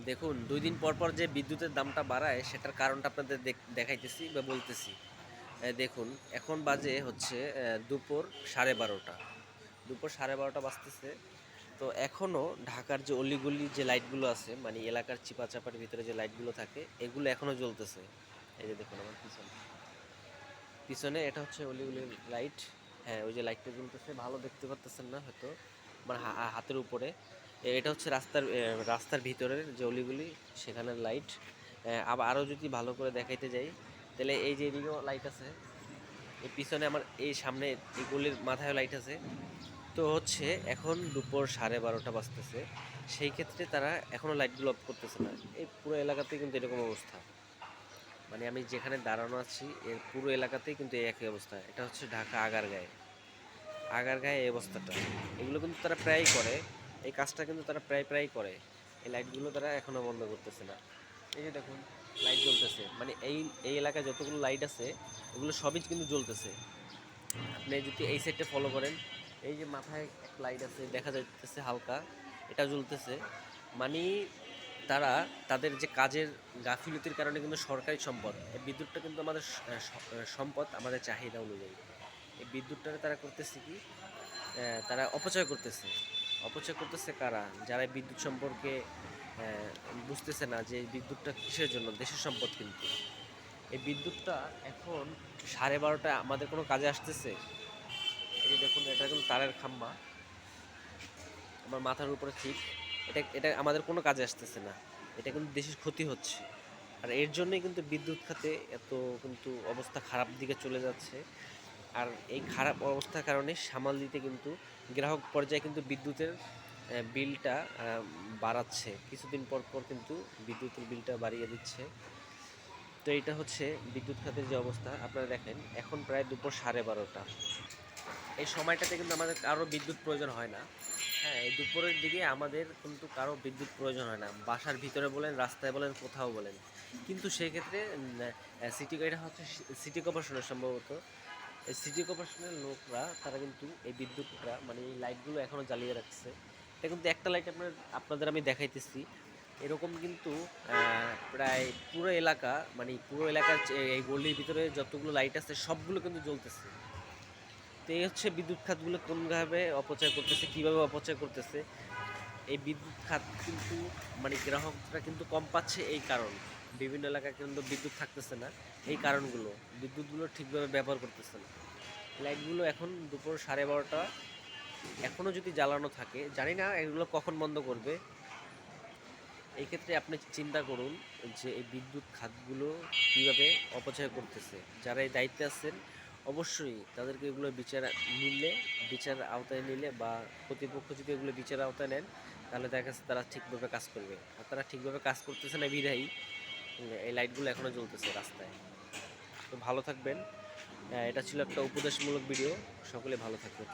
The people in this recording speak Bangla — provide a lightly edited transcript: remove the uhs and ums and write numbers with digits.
দেখুন ২ দিন পর, পর যে বিদ্যুতের দামটা বাড়ায় সেটার কারণটা আপনাদের দেখাইতেছি বা বলতেছি। দেখুন এখন বাজে হচ্ছে দুপুর 12:30। দুপুর 12:30 বাজতেছে। তো এখনও ঢাকার যে অলিগলি যে লাইটগুলো আছে মানে এলাকার চিপাচাপার ভিতরে যে লাইটগুলো থাকে এগুলো এখনও জ্বলতেছে। এই যে দেখুন আমার পিছনে। পিছনে এটা হচ্ছে অলিগলির লাইট। হ্যাঁ, ওই যে লাইটটা জ্বলতেছে ভালো দেখতে পারতেছেন না হয়তো আমার হাতের উপরে। এটা হচ্ছে রাস্তার ভিতরের যে অলিগলি সেখানের লাইট। আবার আরও যদি ভালো করে দেখাইতে যাই তাহলে এই যে এদিকেও লাইট আছে, এই পিছনে আমার এই সামনে এই গলির মাথায় লাইট আছে। তো হচ্ছে এখন দুপুর 12:30 বাজতেছে, সেই ক্ষেত্রে তারা এখনও লাইটগুলো অফ করতেছে না। এই পুরো এলাকাতে কিন্তু এরকম অবস্থা, মানে আমি যেখানে দাঁড়ানো আছি এর পুরো এলাকাতেই কিন্তু এই একই অবস্থা। এটা হচ্ছে ঢাকা আগারগাঁয়ে। আগারগাঁয়ে এই অবস্থাটা। এগুলো কিন্তু তারা প্রায়ই করে, এই কাজটা কিন্তু তারা প্রায় করে। এই লাইটগুলো তারা এখনও বন্ধ করতেছে না। এই যে দেখুন লাইট জ্বলতেছে, মানে এই এলাকায় যতগুলো লাইট আছে এগুলো সবই কিন্তু জ্বলতেছে। আপনি যদি এই সাইডটা ফলো করেন, এই যে মাথায় এক লাইট আছে দেখা যাইতেছে হালকা, এটা জ্বলতেছে। মানে তারা তাদের যে কাজের গাফিলতির কারণে কিন্তু সরকারি সম্পদ, এই বিদ্যুৎটা কিন্তু আমাদের সম্পদ, আমাদের চাহিদা অনুযায়ী। এই বিদ্যুৎটা তারা করতেছে কি, তারা অপচয় করতেছে। অপচয় করতেছে কারা? যারা এই বিদ্যুৎ সম্পর্কে বুঝতেছে না যে এই বিদ্যুৎটা কিসের জন্য, দেশের সম্পদ কিন্তু। এই বিদ্যুৎটা এখন 12:30 আমাদের কোনো কাজে আসতেছে? এই যে দেখুন এটা কিন্তু তারের খাম্বা, আমার মাথার উপরে ঠিক। এটা আমাদের কোনো কাজে আসতেছে না। এটা কিন্তু দেশের ক্ষতি হচ্ছে। আর এর জন্যই কিন্তু বিদ্যুৎ খাতে এত কিন্তু অবস্থা খারাপ দিকে চলে যাচ্ছে। আর এই খারাপ অবস্থার কারণে সামাল দিতে কিন্তু গ্রাহক পর্যায়ে কিন্তু বিদ্যুতের বিলটা বাড়াচ্ছে। কিছুদিন পর পর কিন্তু বিদ্যুতের বিলটা বাড়িয়ে দিচ্ছে। তো এইটা হচ্ছে বিদ্যুৎ খাতের যে অবস্থা। আপনারা দেখেন এখন প্রায় দুপুর 12:30। এই সময়টাতে কিন্তু আমাদের কারো বিদ্যুৎ প্রয়োজন হয় না। হ্যাঁ, এই দুপুরের দিকে আমাদের কিন্তু কারো বিদ্যুৎ প্রয়োজন হয় না, বাসার ভিতরে বলেন, রাস্তায় বলেন, কোথাও বলেন। কিন্তু সেক্ষেত্রে এটা হচ্ছে সিটি কর্পোরেশনের সম্ভবত। এই সিটি কর্পোরেশনের লোকরা তারা কিন্তু এই বিদ্যুৎটা মানে এই লাইটগুলো এখনও জ্বালিয়ে রাখছে। এটা কিন্তু একটা লাইট আপনাদের আমি দেখাইতেছি। এরকম কিন্তু প্রায় পুরো এলাকা, মানে পুরো এলাকার এই গলির ভিতরে যতগুলো লাইট আছে সবগুলো কিন্তু জ্বলতেছে। তো এই হচ্ছে বিদ্যুৎ খাতগুলো কোনভাবে অপচয় করতেছে, কিভাবে অপচয় করতেছে। এই বিদ্যুৎ খাত কিন্তু মানে গ্রাহকরা কিন্তু কম পাচ্ছে এই কারণ। বিভিন্ন এলাকায় কিন্তু বিদ্যুৎ থাকতেছে না, এই কারণগুলো। বিদ্যুৎগুলো ঠিকভাবে ব্যবহার করতেছে না। লাইটগুলো এখন দুপুর 12:30 এখনও যদি জ্বালানো থাকে, জানি না এগুলো কখন বন্ধ করবে। এই ক্ষেত্রে আপনি চিন্তা করুন যে এই বিদ্যুৎ খাতগুলো কীভাবে অপচয় করতেছে। যারা এই দায়িত্বে আছেন অবশ্যই তাদেরকে এগুলো বিচার আওতায় নিলে বা কর্তৃপক্ষ যদি এগুলো বিচার আওতায় নেন তাহলে দেখা যাচ্ছে তারা ঠিকভাবে কাজ করবে। আর তারা ঠিকভাবে কাজ করতেছে না বিধায়ী এই লাইটগুলো এখনও জ্বলতেছে রাস্তায়। তো ভালো থাকবেন। এটা ছিল একটা উপদেশমূলক ভিডিও। সকলে ভালো থাকবেন।